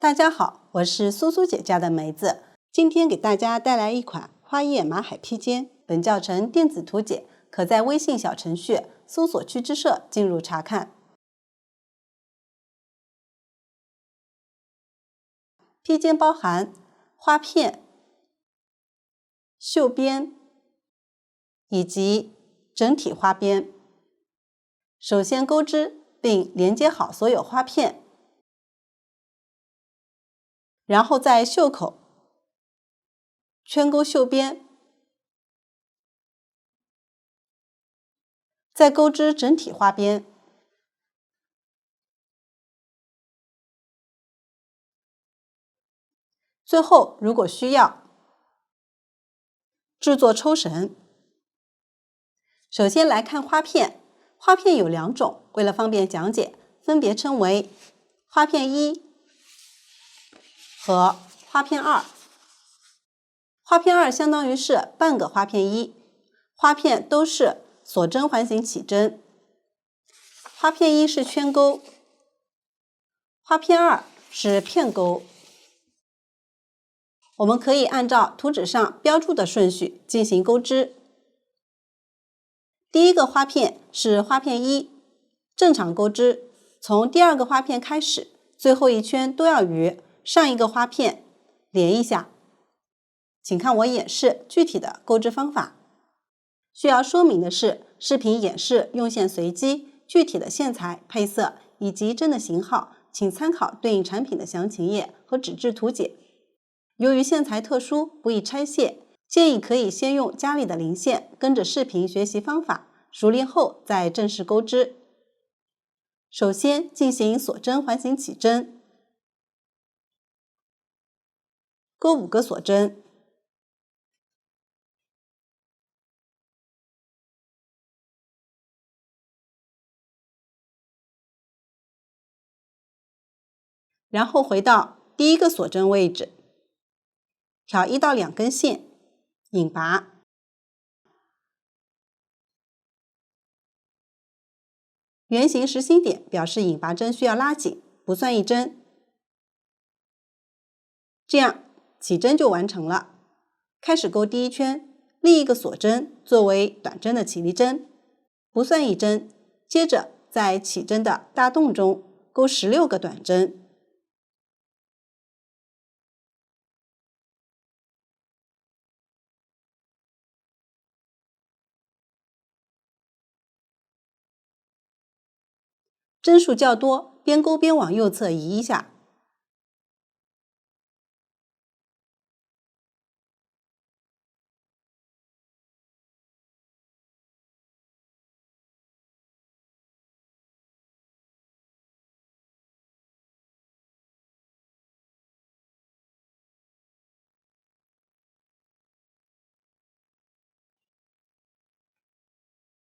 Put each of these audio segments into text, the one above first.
大家好，我是苏苏姐家的梅子，今天给大家带来一款花叶马海披肩。本教程电子图解可在微信小程序搜索区之社进入查看。披肩包含花片、绣边以及整体花边。首先钩织并连接好所有花片，然后在袖口圈钩绣边，再钩织整体花边。最后，如果需要，制作抽绳。首先来看花片，花片有两种，为了方便讲解，分别称为花片1和花片2。花片2相当于是半个花片1，花片都是锁针环形起针。花片1是圈钩，花片2是片钩。我们可以按照图纸上标注的顺序进行钩织。第一个花片是花片1，正常钩织，从第二个花片开始，最后一圈都要与上一个花片连一下。请看我演示具体的钩织方法。需要说明的是，视频演示用线随机，具体的线材、配色以及针的型号，请参考对应产品的详情页和纸质图解。由于线材特殊，不易拆卸，建议可以先用家里的零线，跟着视频学习方法，熟练后再正式钩织。首先进行锁针环形起针，钩5个锁针，然后回到第一个锁针位置，挑1到2根线，引拔。圆形实心点表示引拔针需要拉紧，不算一针。这样起针就完成了。开始钩第一圈，另一个锁针作为短针的起立针，不算一针。接着在起针的大洞中钩16个短针。针数较多，边钩边往右侧移一下。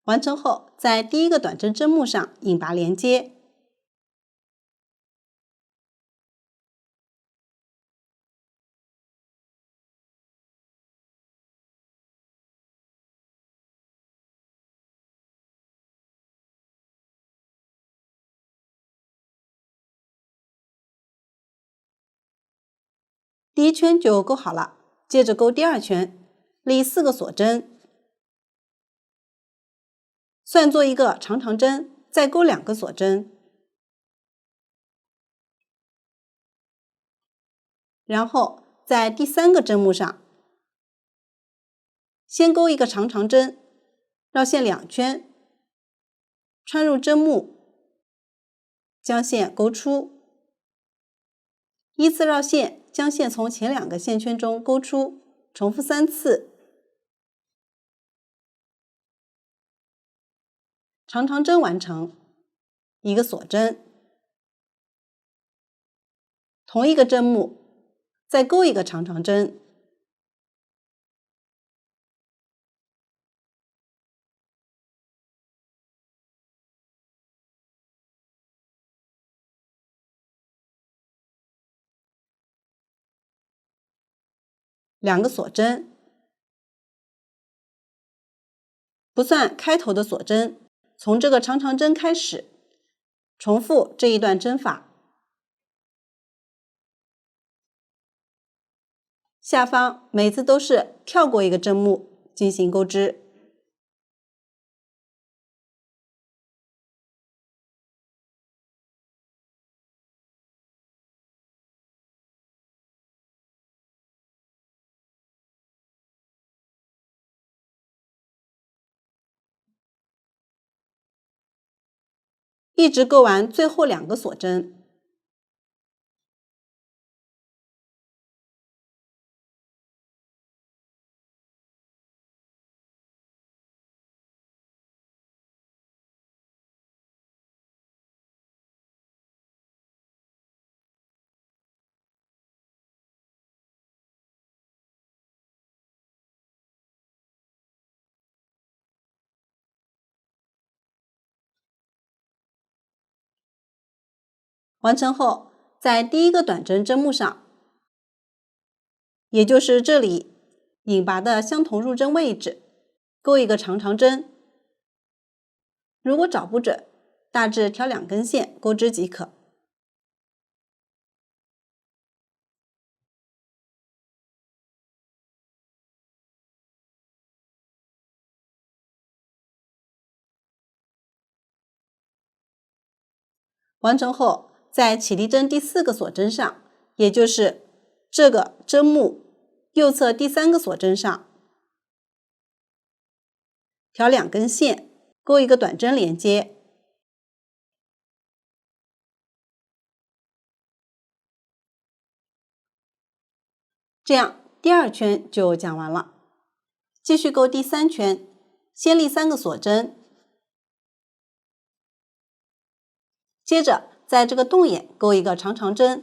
完成后，在第一个短针针目上引拔连接。第一圈就钩好了，接着钩第二圈，立4个锁针，算作一个长长针，再钩2个锁针，然后在第3个针目上，先钩一个长长针，绕线2圈，穿入针目，将线钩出，依次绕线，将线从前2个线圈中钩出，重复3次。长长针完成，一个锁针，同一个针目再钩一个长长针，2个锁针，不算开头的锁针，从这个长长针开始，重复这一段针法。下方每次都是跳过一个针目进行钩织。一直钩完最后2个锁针。完成后，在第一个短针针目上，也就是这里引拔的相同入针位置，钩一个长长针。如果找不准，大致挑2根线钩织即可。完成后，在起立针第4个锁针上，也就是这个针目右侧第3个锁针上，挑2根线，钩一个短针连接。这样第2圈就讲完了。继续钩第3圈，先立3个锁针，接着在这个洞眼钩一个长长针，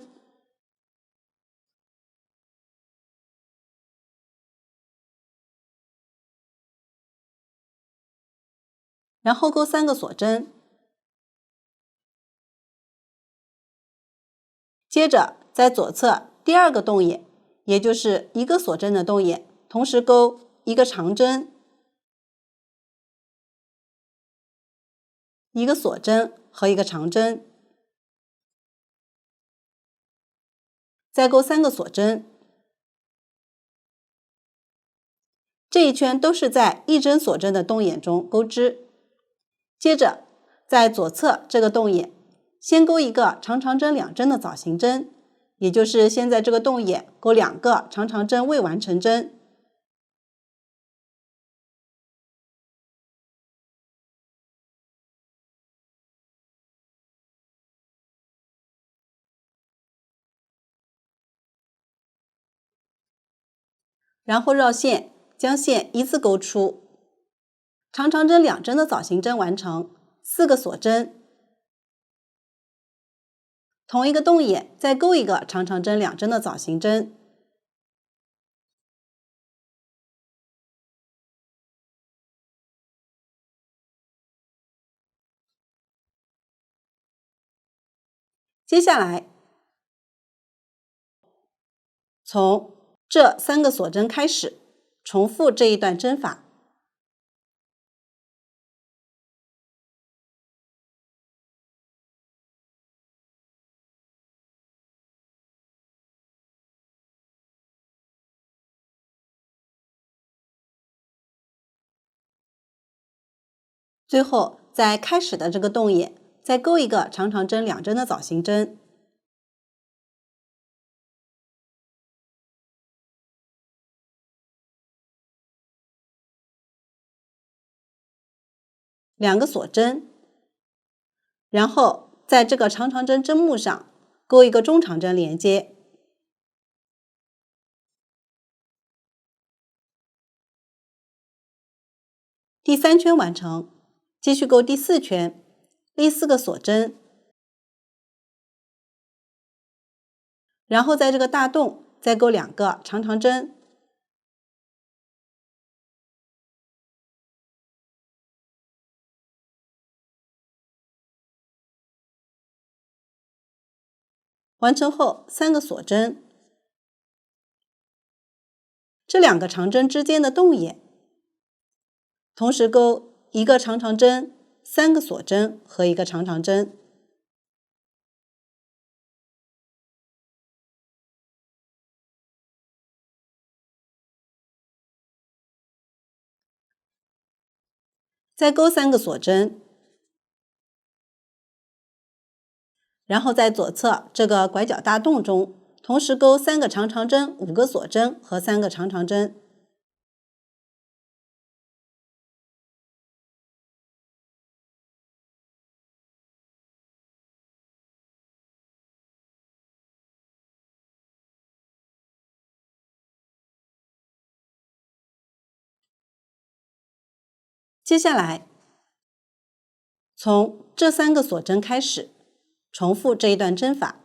然后钩3个锁针，接着在左侧第2个洞眼，也就是1个锁针的洞眼，同时钩一个长针，一个锁针和一个长针，再钩3个锁针。这一圈都是在1针锁针的洞眼中钩织。接着在左侧这个洞眼，先钩一个长长针2针的枣形针，也就是先在这个洞眼钩2个长长针未完成针。然后绕线，将线依次钩出。长长针2针的枣形针完成，4个锁针，同一个洞眼再钩一个长长针2针的枣形针，接下来从这3个锁针开始，重复这一段针法。最后在开始的这个洞眼再钩一个长长针2针的枣形针，2个锁针，然后在这个长长针针目上钩一个中长针连接。第3圈完成，继续钩第4圈，立4个锁针，然后在这个大洞再钩2个长长针，完成后3个锁针，这2个长针之间的洞眼，同时钩一个长长针、3个锁针和一个长长针。再钩3个锁针，然后在左侧这个拐角大洞中同时钩3个长长针、5个锁针和3个长长针。接下来，从这3个锁针开始，重复这一段针法。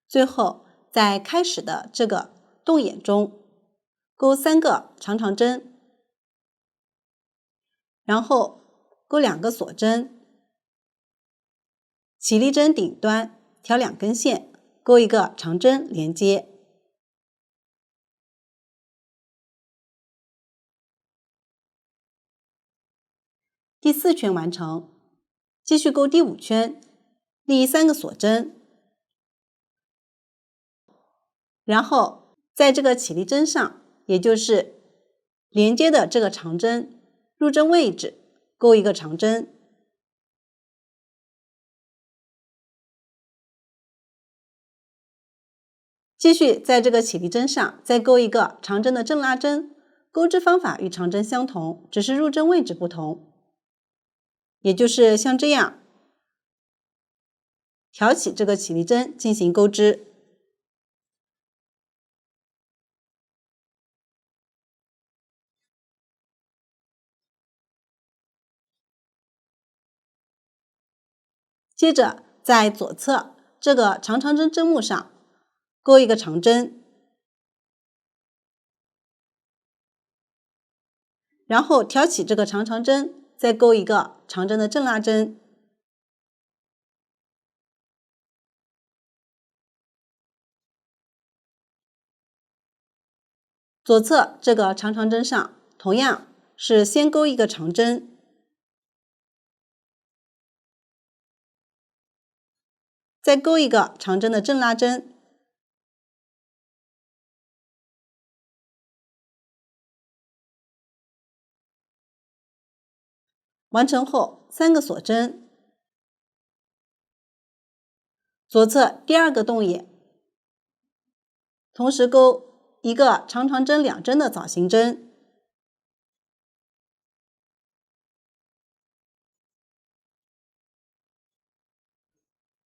最后，在开始的这个洞眼中钩3个长长针，然后钩2个锁针，起立针顶端挑2根线，钩一个长针连接。第4圈完成，继续钩第5圈，立3个锁针，然后在这个起立针上，也就是连接的这个长针入针位置钩一个长针，继续在这个起立针上再钩一个长针的正拉针，钩织方法与长针相同，只是入针位置不同，也就是像这样挑起这个起立针进行钩织。接着在左侧这个长长针针目上钩一个长针，然后挑起这个长长针，再钩一个长针的正拉针，左侧这个长长针上同样是先钩一个长针，再钩一个长针的正拉针，完成后3个锁针，左侧第2个洞眼同时钩一个长长针2针的枣形针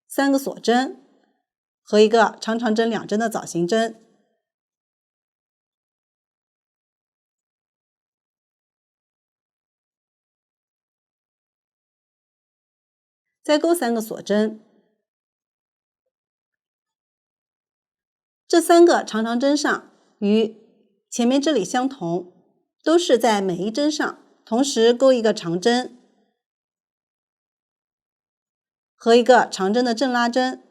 ，3个锁针和一个长长针2针的枣形针，再钩3个锁针。这3个长长针上与前面这里相同，都是在每一针上同时钩一个长针和一个长针的正拉针。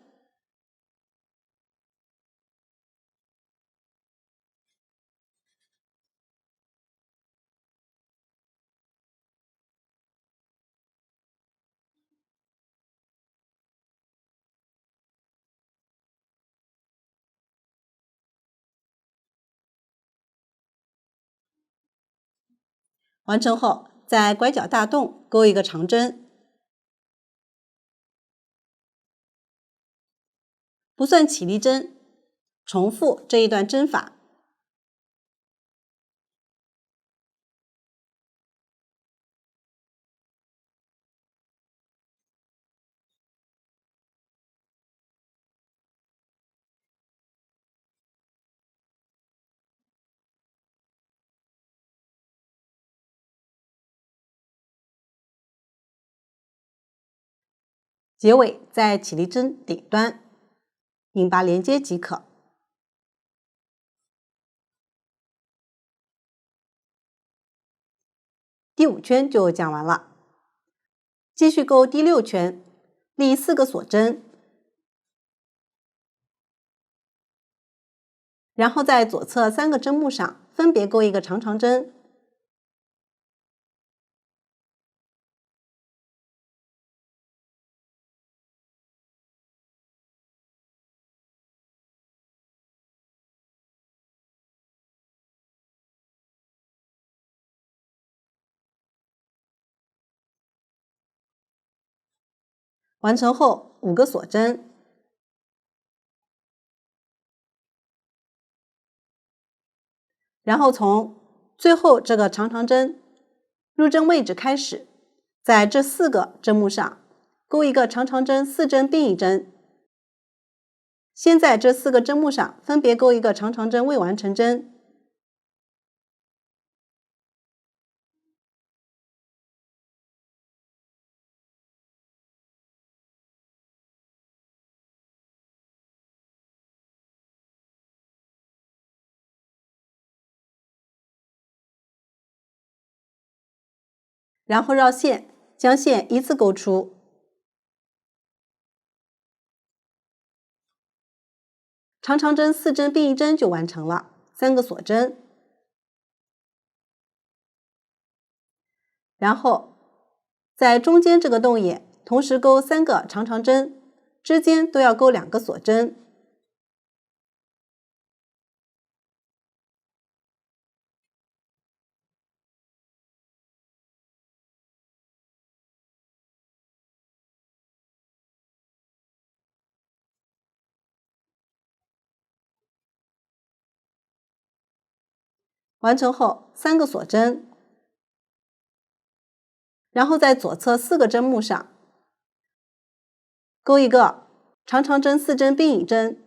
完成后，在拐角大洞钩一个长针，不算起立针，重复这一段针法。结尾在起立针顶端引拔连接即可。第5圈就讲完了，继续钩第6圈，立4个锁针，然后在左侧3个针目上分别钩一个长长针，完成后5个锁针，然后从最后这个长长针入针位置开始，在这4个针目上钩一个长长针4针并1针。先在这4个针目上分别钩一个长长针未完成针，然后绕线，将线依次钩出。长长针4针并1针就完成了，3个锁针。然后在中间这个洞眼同时钩3个长长针，之间都要钩2个锁针。完成后3个锁针，然后在左侧4个针目上钩一个长长针4针并1针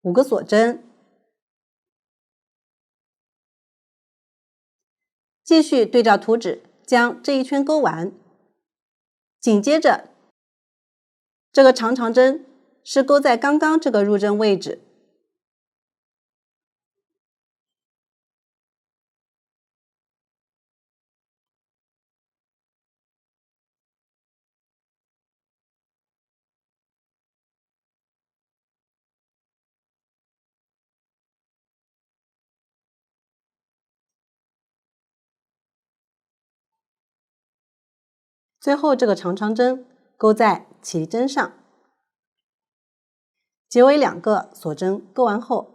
，5个锁针，继续对照图纸将这一圈钩完。紧接着这个长长针是钩在刚刚这个入针位置，最后这个长长针钩在起立针上，结尾2个锁针钩完后，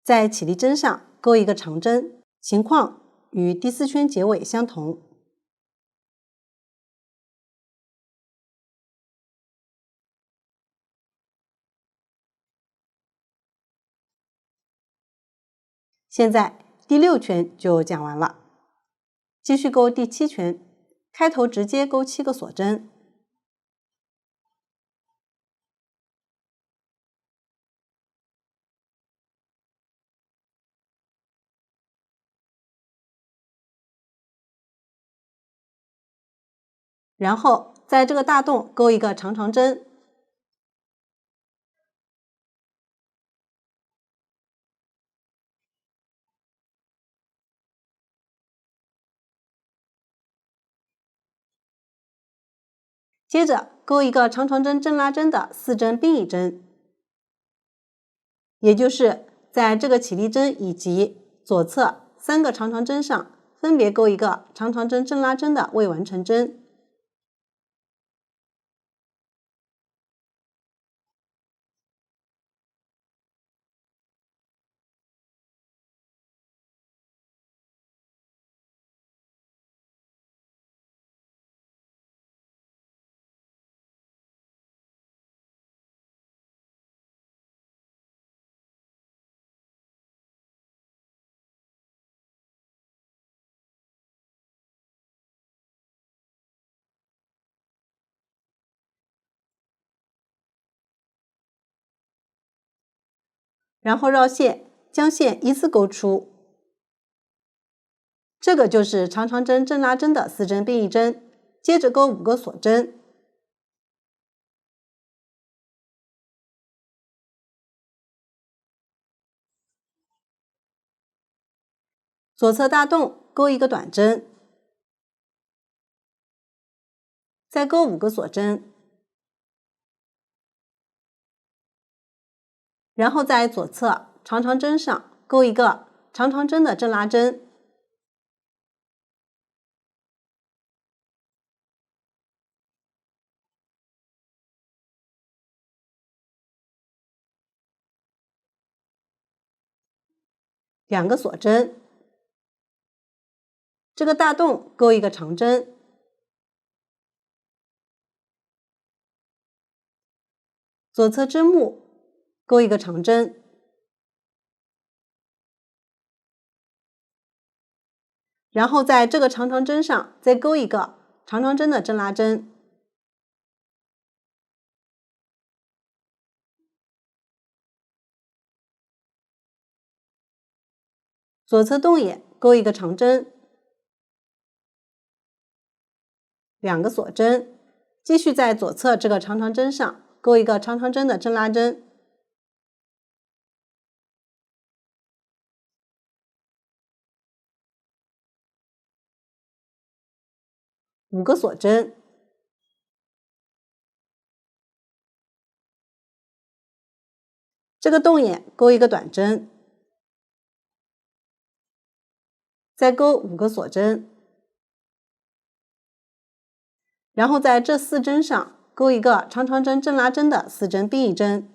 在起立针上钩一个长针，情况与第4圈结尾相同。现在第6圈就讲完了，继续钩第7圈，开头直接钩7个锁针，然后在这个大洞钩一个长长针，接着钩一个长长针正拉针的4针并1针，也就是在这个起立针以及左侧3个长长针上分别钩一个长长针正拉针的未完成针。然后绕线，将线依次钩出。这个就是长长针正拉针的4针并一针，接着钩5个锁针。左侧大洞钩一个短针，再钩5个锁针，然后在左侧长长针上钩一个长长针的正拉针，2个锁针，这个大洞钩一个长针，左侧针目钩一个长针，然后在这个长长针上再钩一个长长针的正拉针，左侧洞眼钩一个长针，2个锁针，继续在左侧这个长长针上钩一个长长针的正拉针，5个锁针，这个洞眼钩一个短针，再钩5个锁针，然后在这4针上钩一个长长针正拉针的4针并一针，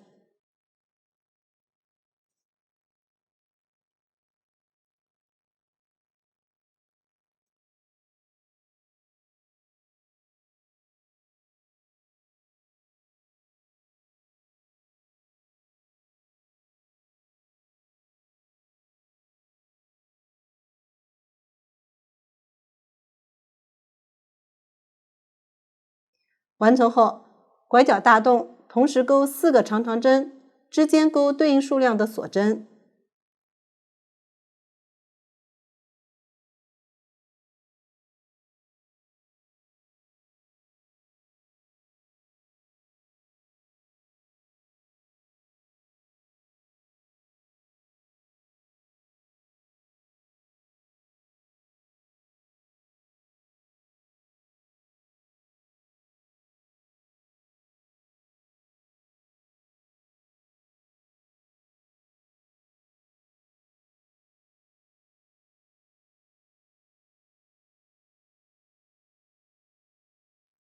完成后，拐角大洞同时钩4个长长针，之间钩对应数量的锁针。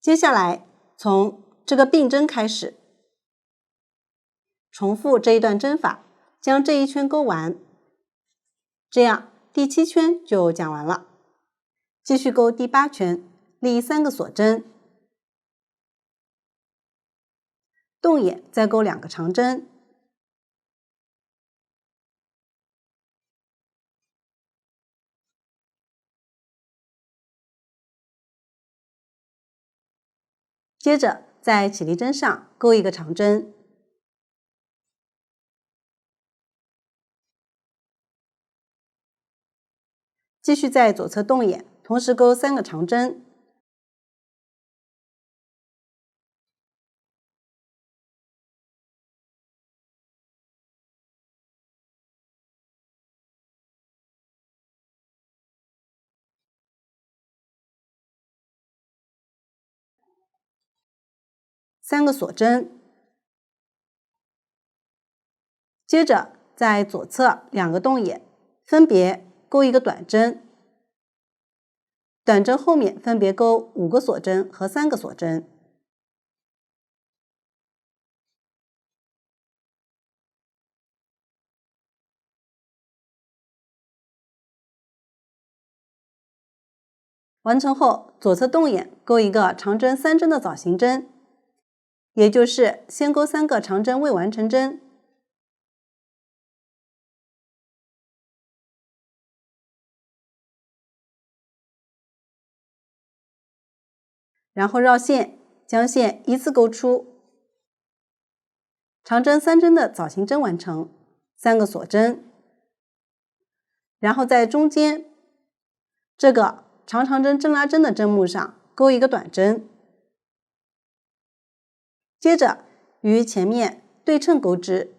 接下来从这个并针开始，重复这一段针法，将这一圈钩完，这样第7圈就讲完了。继续钩第8圈，立3个锁针，洞眼再钩2个长针，接着在起立针上钩一个长针，继续在左侧洞眼同时钩3个长针，3个锁针，接着在左侧2个洞眼分别钩一个短针，短针后面分别钩5个锁针和3个锁针。完成后，左侧洞眼钩一个长针3针的枣形针，也就是先钩3个长针未完成针，然后绕线，将线依次钩出，长针3针的枣形针完成，3个锁针，然后在中间这个长长针针拉针的针目上钩一个短针，接着与前面对称钩织。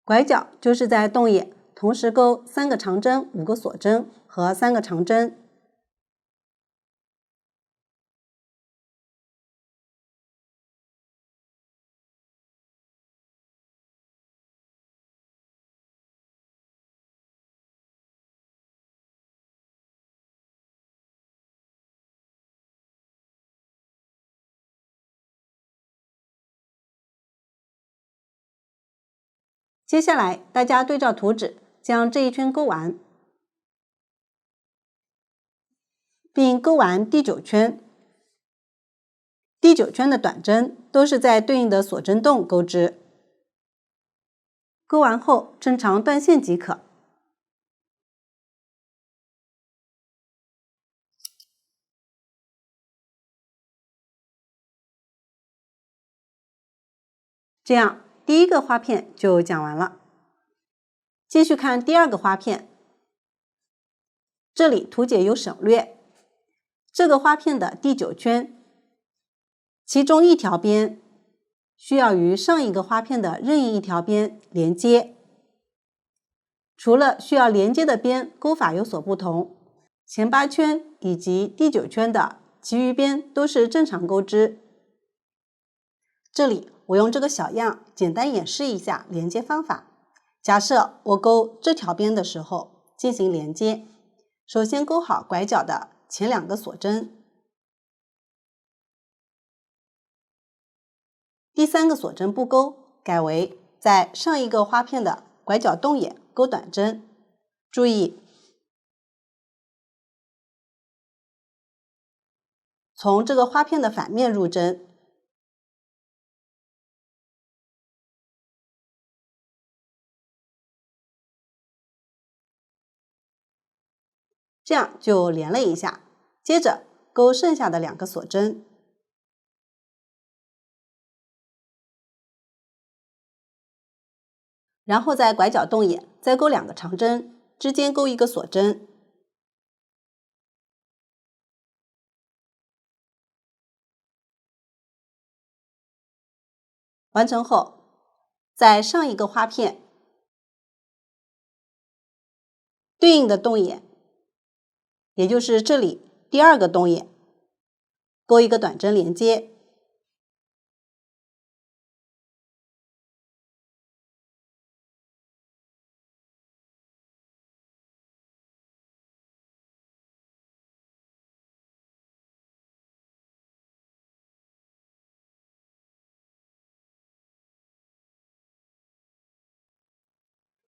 拐角就是在洞眼同时钩3个长针、5个锁针和3个长针。接下来大家对照图纸将这一圈钩完，并钩完第9圈。第9圈的短针都是在对应的锁针洞钩织。钩完后正常断线即可。这样第一个花片就讲完了。继续看第2个花片，这里图解有省略。这个花片的第9圈，其中一条边需要与上一个花片的任意一条边连接。除了需要连接的边钩法有所不同，前8圈以及第9圈的其余边都是正常钩织。这里我用这个小样简单演示一下连接方法。假设我钩这条边的时候进行连接，首先钩好拐角的前2个锁针，第3个锁针不钩，改为在上一个花片的拐角洞眼钩短针。注意，从这个花片的反面入针，这样就连了一下。接着钩剩下的2个锁针，然后在拐角洞眼再钩2个长针，之间钩1个锁针。完成后，在上一个花片对应的洞眼，也就是这里第2个洞眼，钩1个短针连接。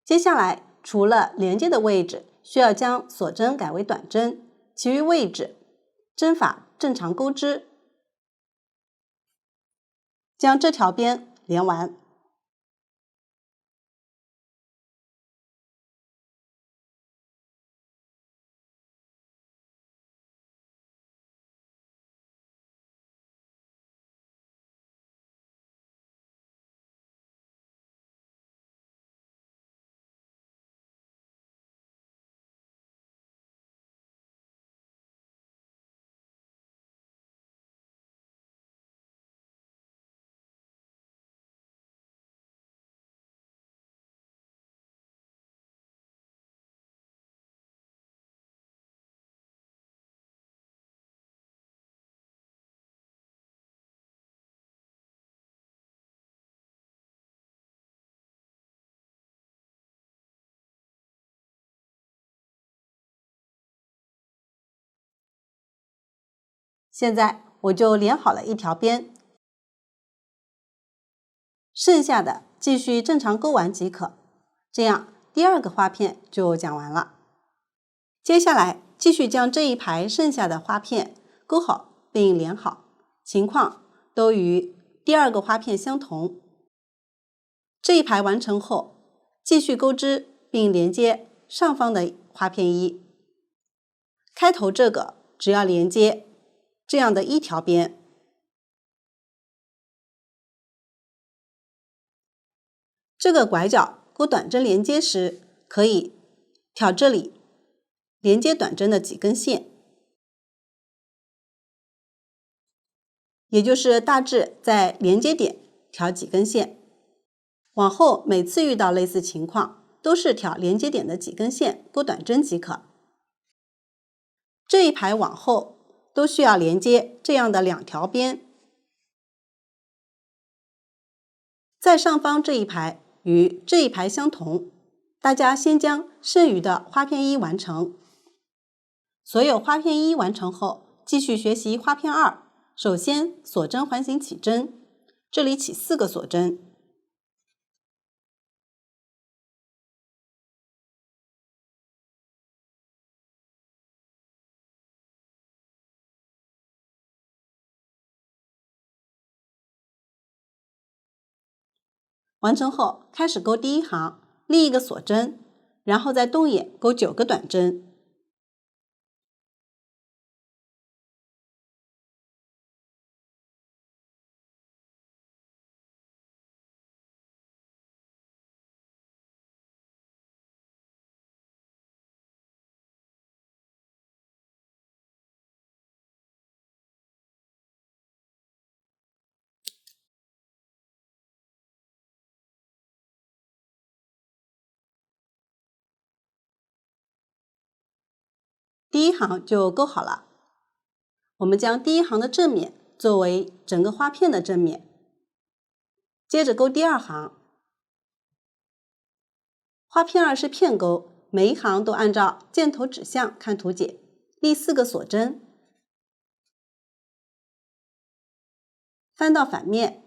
接下来，除了连接的位置需要将锁针改为短针，其余位置针法正常钩织，将这条边连完。现在我就连好了一条边，剩下的继续正常钩完即可。这样第2个花片就讲完了。接下来继续将这一排剩下的花片钩好并连好，情况都与第二个花片相同。这一排完成后，继续钩织并连接上方的花片一。开头这个只要连接这样的一条边，这个拐角钩短针连接时，可以挑这里连接短针的几根线，也就是大致在连接点挑几根线。往后每次遇到类似情况，都是挑连接点的几根线钩短针即可。这一排往后都需要连接这样的2条边。在上方这一排与这一排相同，大家先将剩余的花片一完成。所有花片一完成后，继续学习花片2。首先锁针环形起针，这里起4个锁针。完成后，开始钩第1行，立一个锁针，然后在动眼钩9个短针。第1行就钩好了。我们将第1行的正面作为整个花片的正面，接着钩第2行。花片2是片钩，每一行都按照箭头指向看图解，立4个锁针，翻到反面，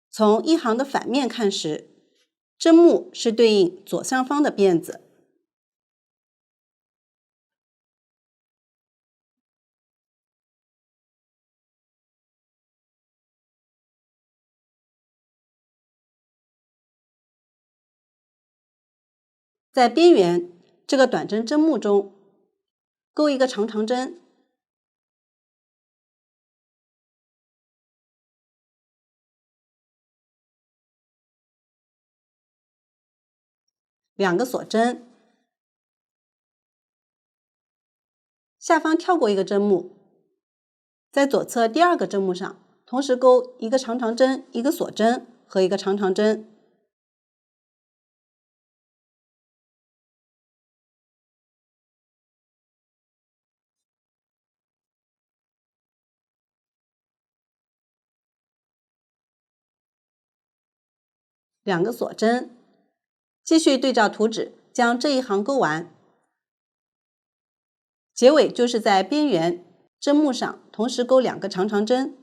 从1行的反面看时，针目是对应左上方的辫子。在边缘这个短针针目中钩一个长长针，2个锁针，下方跳过一个针目，在左侧第2个针目上同时钩一个长长针、一个锁针和一个长长针。2个锁针，继续对照图纸将这一行钩完。结尾就是在边缘针目上同时钩2个长长针。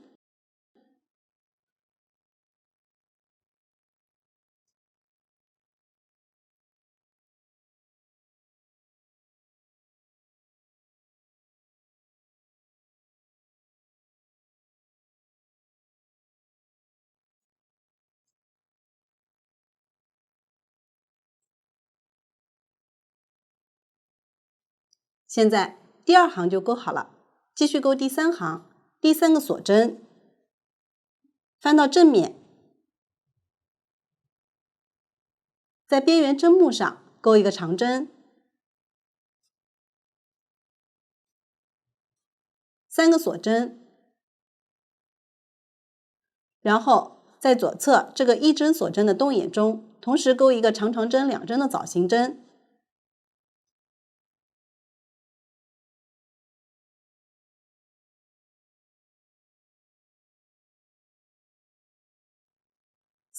现在第2行就钩好了，继续钩第3行，第3个锁针，翻到正面，在边缘针目上钩一个长针，3个锁针，然后在左侧这个1针锁针的动眼中同时钩一个长长针2针的枣形针。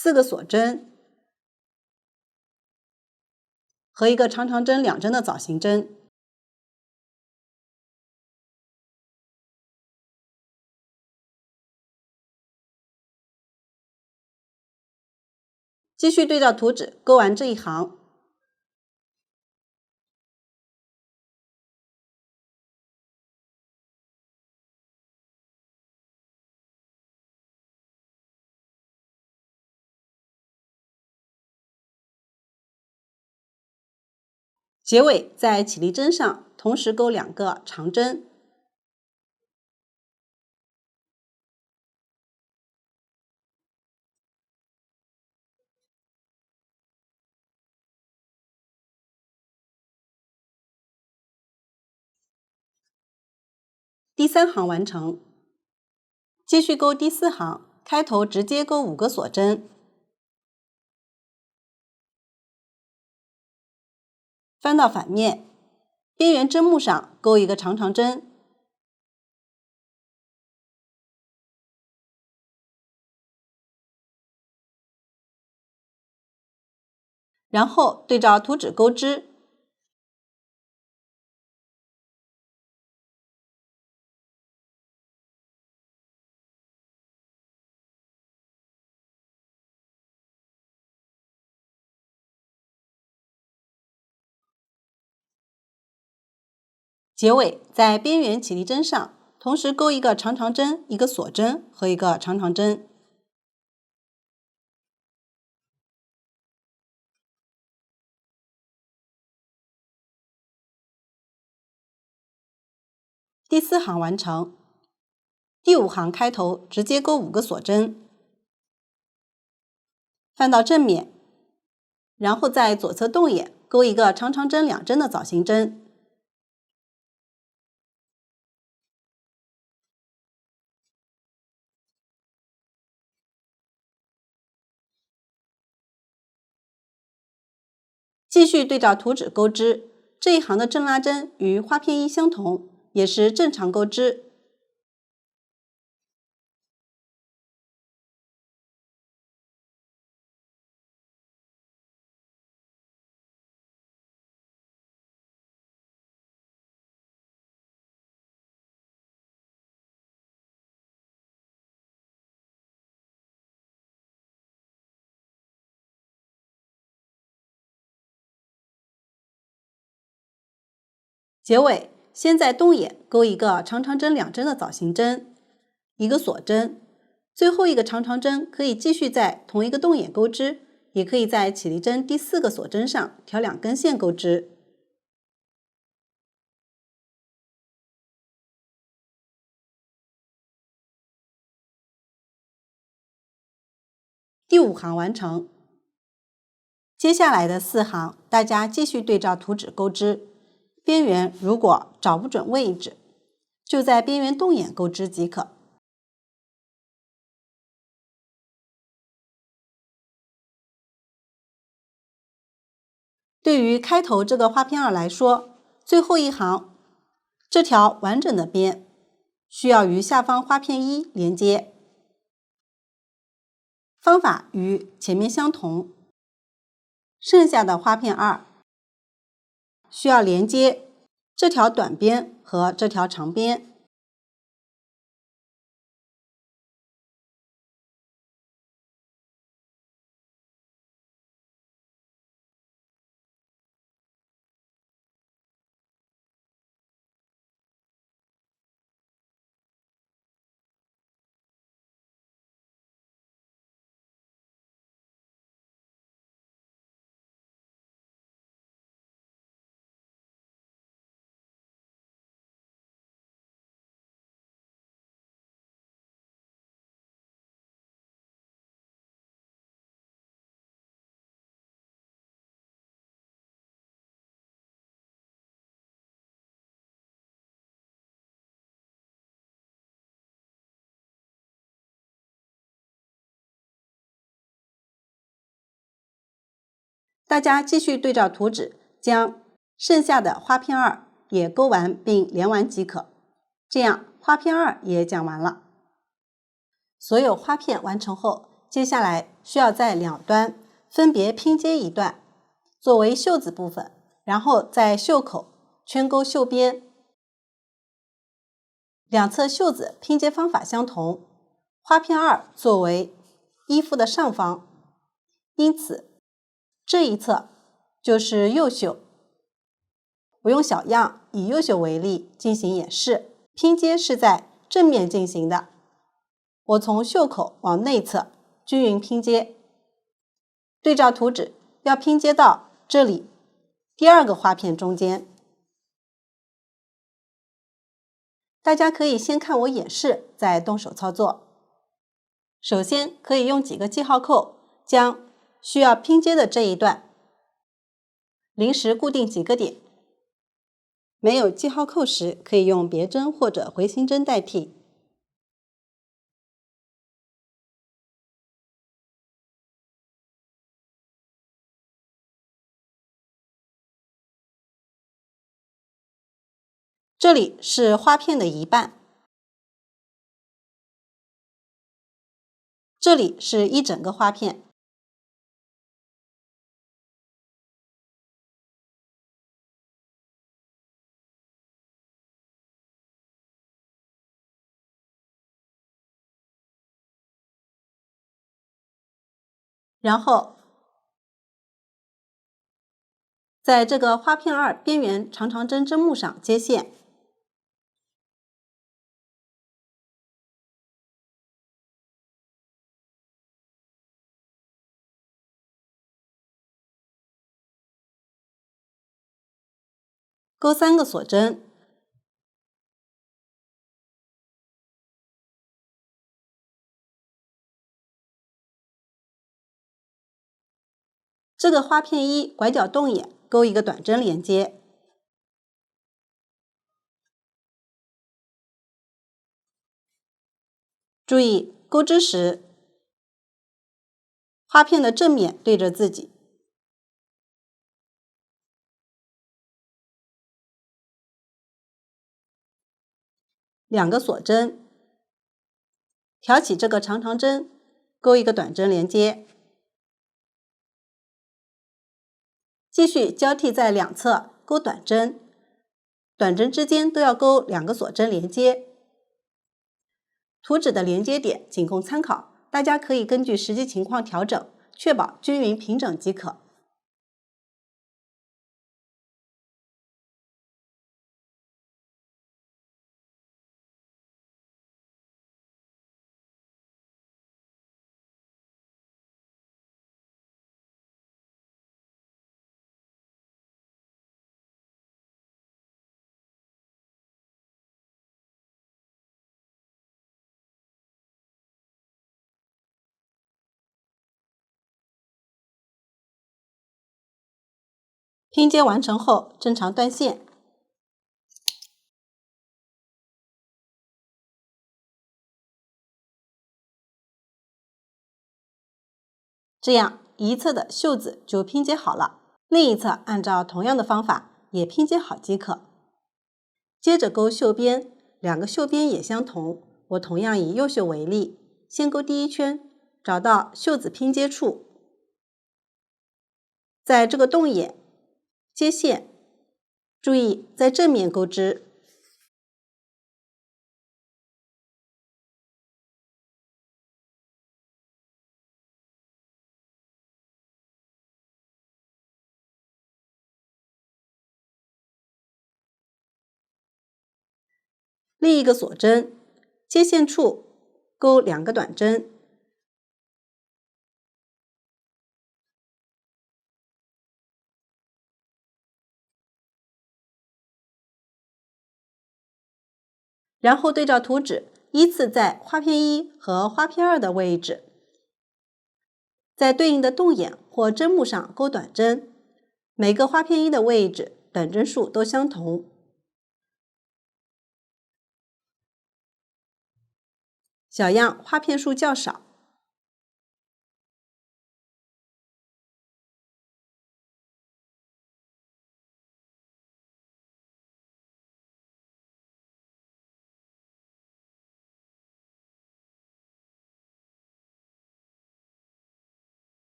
4个锁针和一个长长针2针的枣形针。继续对照图纸钩完这一行。结尾在起立针上同时钩2个长针。第3行完成。继续钩第4行，开头直接钩5个锁针，翻到反面，边缘针目上钩一个长长针，然后对照图纸钩织。结尾在边缘起立针上同时钩一个长长针、一个锁针和一个长长针。第4行完成。第5行开头直接钩5个锁针，翻到正面，然后在左侧洞眼钩一个长长针2针的枣形针。继续对照图纸钩织，这一行的正拉针与花片1相同，也是正常钩织。结尾先在洞眼钩一个长长针2针的枣形针，一个锁针，最后一个长长针可以继续在同一个洞眼钩织，也可以在起立针第4个锁针上挑2根线钩织。第5行完成。接下来的4行，大家继续对照图纸钩织，边缘如果找不准位置，就在边缘洞眼钩织即可。对于开头这个花片2来说，最后一行这条完整的边需要与下方花片1连接，方法与前面相同。剩下的花片2需要连接这条短边和这条长边。大家继续对照图纸，将剩下的花片2也钩完并连完即可。这样花片2也讲完了。所有花片完成后，接下来需要在两端分别拼接一段，作为袖子部分，然后在袖口圈钩袖边。两侧袖子拼接方法相同，花片2作为衣服的上方，因此这一侧就是右袖。我用小样以右袖为例进行演示，拼接是在正面进行的。我从袖口往内侧均匀拼接，对照图纸要拼接到这里，第二个花片中间。大家可以先看我演示，再动手操作。首先可以用几个记号扣将需要拼接的这一段临时固定几个点，没有记号扣时可以用别针或者回形针代替。这里是花片的一半，这里是一整个花片。然后在这个花片2边缘长长针针目上接线，钩3个锁针，这个花片1拐角洞眼钩一个短针连接，注意钩织时花片的正面对着自己。2个锁针，挑起这个长长针，钩一个短针连接，继续交替在两侧钩短针，短针之间都要钩2个锁针连接。图纸的连接点仅供参考，大家可以根据实际情况调整，确保均匀平整即可。拼接完成后，正常断线。这样一侧的袖子就拼接好了，另一侧按照同样的方法也拼接好即可。接着钩袖边，2个袖边也相同，我同样以右袖为例，先钩第1圈，找到袖子拼接处，在这个洞眼接线，注意在正面钩织。另一个锁针，接线处钩2个短针，然后对照图纸，依次在花片1和花片2的位置，在对应的洞眼或针目上钩短针，每个花片1的位置短针数都相同。小样花片数较少，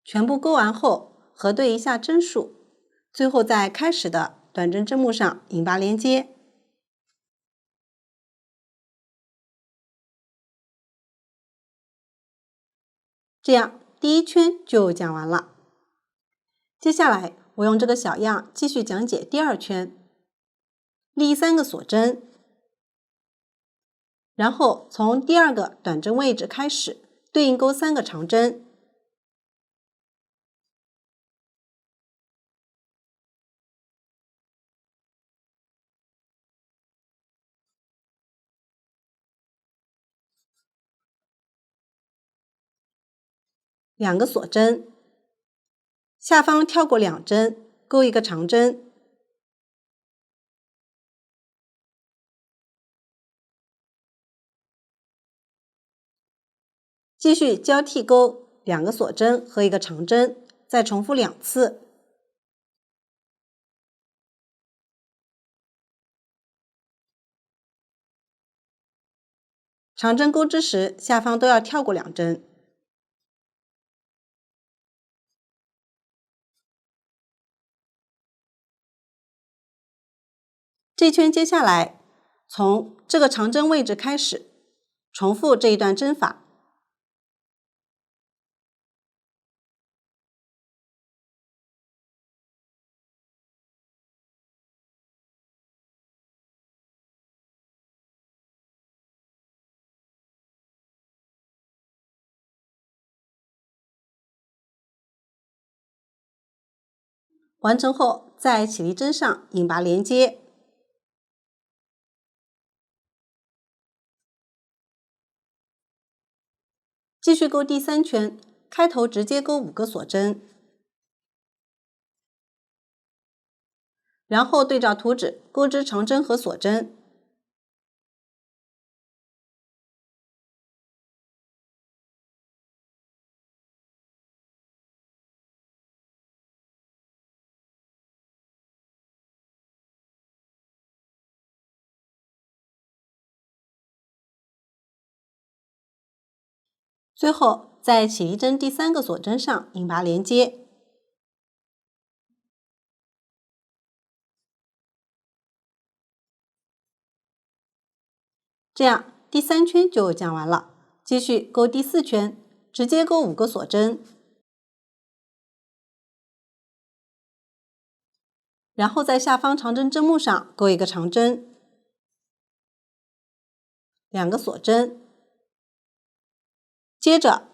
全部钩完后核对一下针数，最后在开始的短针针目上引拔连接。这样第1圈就讲完了。接下来我用这个小样继续讲解第2圈，立3个锁针，然后从第2个短针位置开始对应钩3个长针， 2个锁针，下方跳过2针，钩一个长针，继续交替钩2个锁针和一个长针，再重复2次。长针钩织时，下方都要跳过2针。这圈接下来，从这个长针位置开始，重复这一段针法。完成后，在起立针上引拔连接，继续钩第3圈，开头直接钩5个锁针，然后对照图纸钩织长针和锁针。最后，在起立针第3个锁针上引拔连接，这样第3圈就讲完了。继续钩第4圈，直接钩5个锁针，然后在下方长针针目上钩一个长针，2个锁针，接着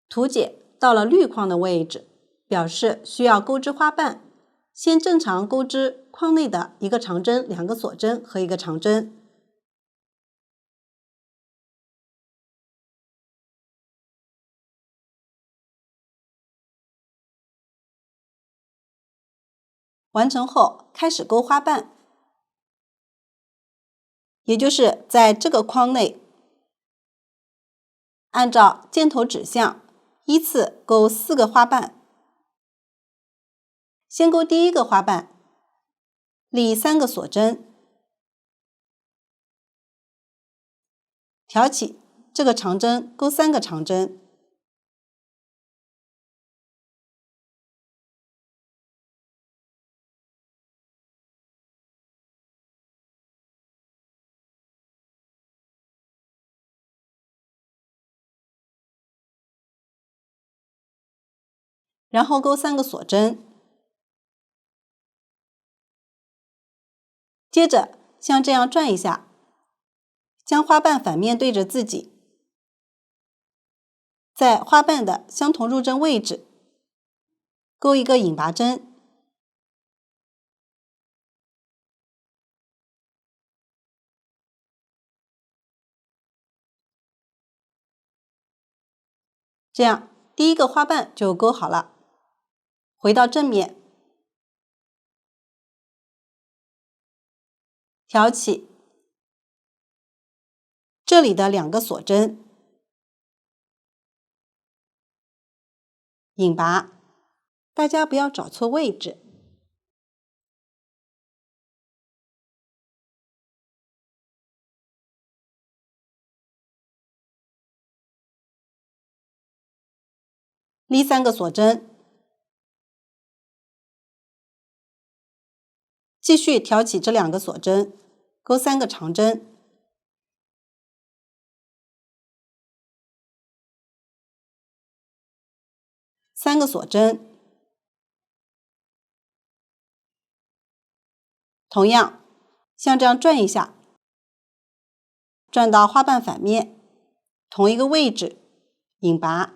图解到了绿框的位置，表示需要钩织花瓣，先正常钩织框内的一个长针、2个锁针和一个长针。完成后，开始钩花瓣，也就是在这个框内，按照箭头指向，依次钩4个花瓣。先钩第1个花瓣，立3个锁针，挑起这个长针，钩3个长针，然后钩3个锁针，接着像这样转一下，将花瓣反面对着自己，在花瓣的相同入针位置钩一个引拔针，这样第1个花瓣就钩好了。回到正面，挑起这里的2个锁针，引拔，大家不要找错位置。立3个锁针，继续挑起这2个锁针，钩3个长针，3个锁针，同样像这样转一下，转到花瓣反面，同一个位置引拔。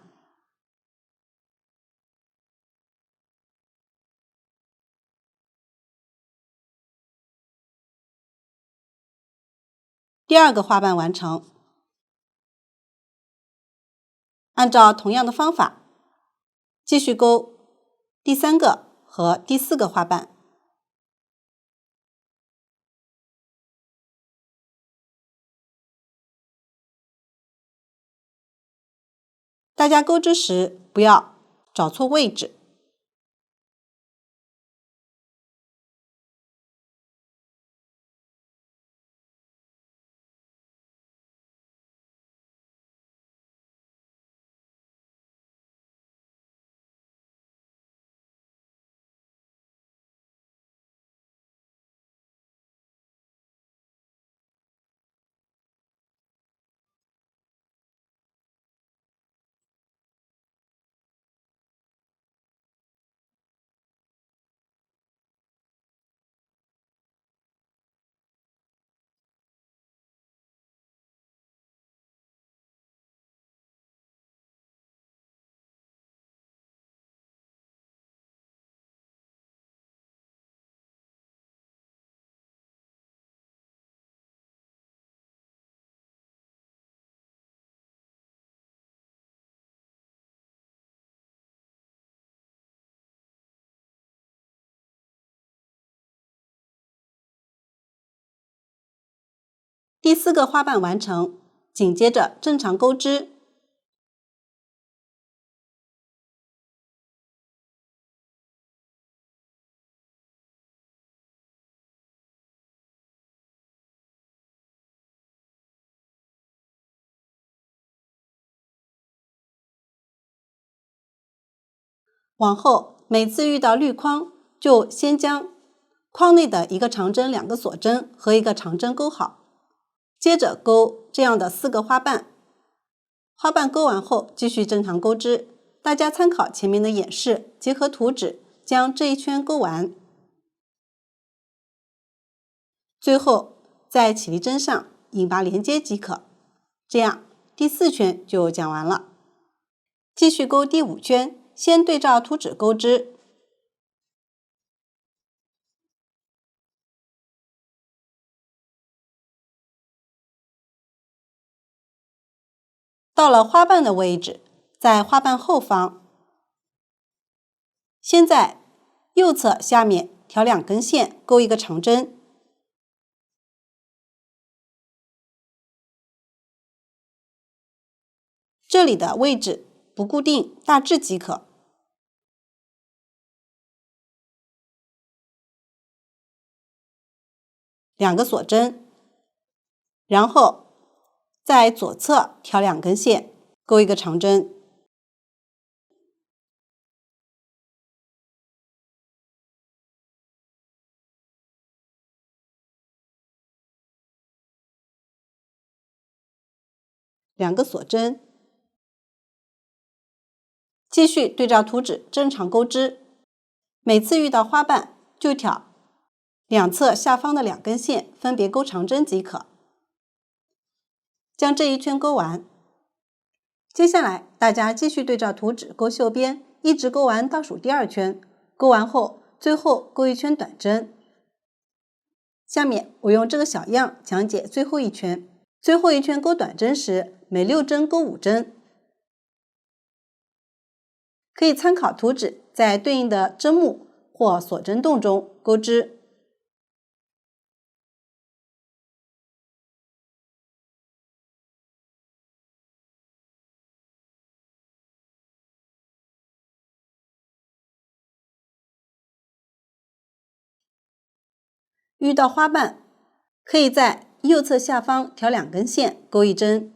第2个花瓣完成，按照同样的方法继续钩第3个和第4个花瓣。大家钩织时不要找错位置。第4个花瓣完成，紧接着正常钩织。往后每次遇到绿框，就先将框内的一个长针、2个锁针和一个长针钩好，接着钩这样的4个花瓣。花瓣钩完后，继续正常钩织。大家参考前面的演示，结合图纸将这一圈钩完。最后在起立针上引拔连接即可。这样第4圈就讲完了。继续钩第5圈，先对照图纸钩织。到了花瓣的位置，在花瓣后方，先在右侧下面挑2根线，钩一个长针。这里的位置不固定，大致即可。2个锁针，然后在左侧挑2根线，钩一个长针。2个锁针，继续对照图纸正常钩织。每次遇到花瓣就挑两侧下方的2根线，分别钩长针即可。将这一圈钩完。接下来大家继续对照图纸钩绣边，一直钩完倒数第2圈。钩完后，最后钩一圈短针。下面我用这个小样讲解最后一圈。最后一圈钩短针时，每6针钩5针。可以参考图纸，在对应的针目或锁针洞中钩织。遇到花瓣，可以在右侧下方挑2根线，钩一针。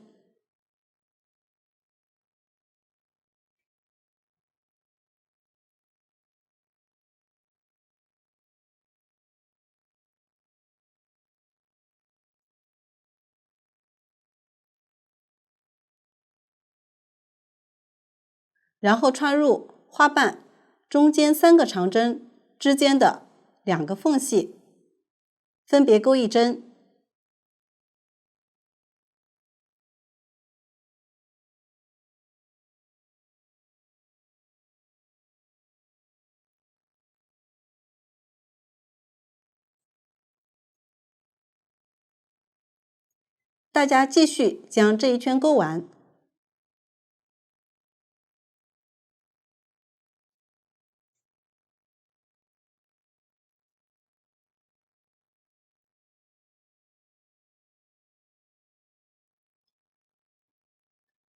然后穿入花瓣中间3个长针之间的2个缝隙，分别钩一针。大家继续将这一圈钩完。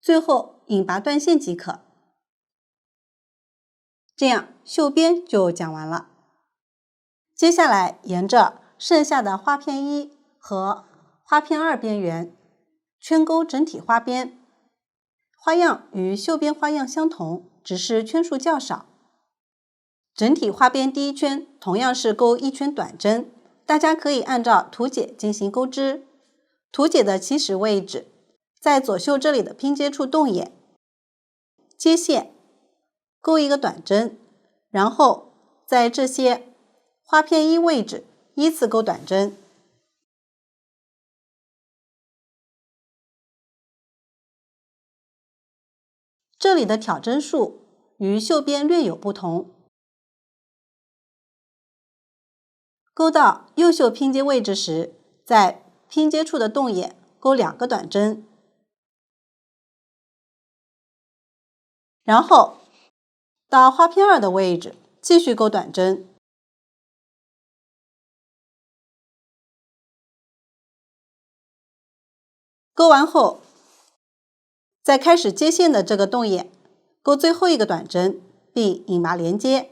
最后引拔断线即可。这样绣边就讲完了。接下来沿着剩下的花片1和花片2边缘圈钩整体花边，花样与绣边花样相同，只是圈数较少。整体花边第一圈同样是钩1圈短针，大家可以按照图解进行钩织。图解的起始位置，在左袖这里的拼接处动眼接线，钩一个短针，然后在这些花片1位置依次钩短针。这里的挑针数与绣边略有不同。钩到右袖拼接位置时，在拼接处的动眼钩2个短针，然后到花片2的位置继续钩短针。钩完后，在开始接线的这个动眼钩最后一个短针，并引拔连接。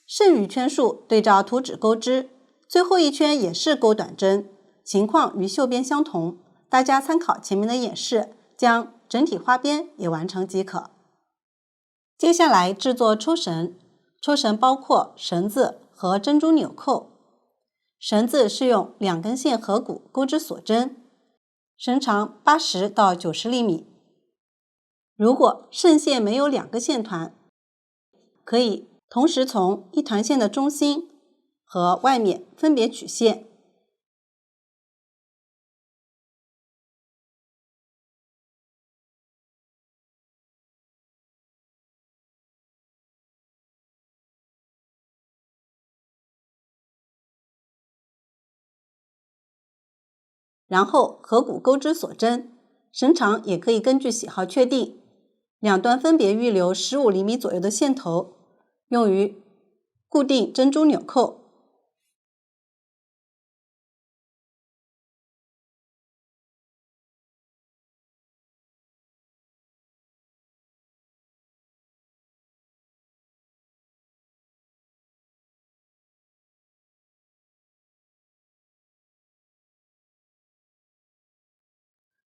剩余圈数对照图纸钩织，最后一圈也是钩短针，情况与绣边相同。大家参考前面的演示，将整体花边也完成即可。接下来制作抽绳，抽绳包括绳子和珍珠纽扣。绳子是用2根线合骨钩织锁针，绳长80到90厘米。如果剩线没有2个线团，可以同时从一团线的中心和外面分别取线。然后合骨钩织锁针，绳长也可以根据喜好确定。两端分别预留15厘米左右的线头，用于固定珍珠纽扣。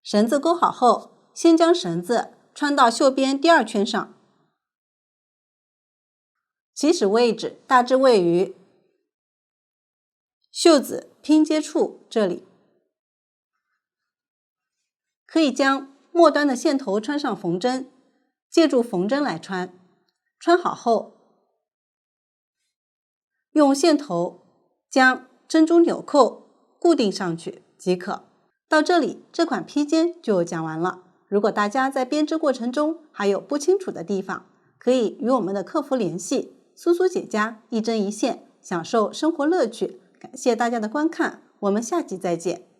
绳子钩好后，先将绳子穿到绣边第2圈上，起始位置大致位于袖子拼接处这里。可以将末端的线头穿上缝针，借助缝针来穿。穿好后，用线头将珍珠纽扣固定上去即可。到这里，这款披肩就讲完了。如果大家在编织过程中还有不清楚的地方，可以与我们的客服联系。苏苏姐家一针一线，享受生活乐趣。感谢大家的观看，我们下集再见。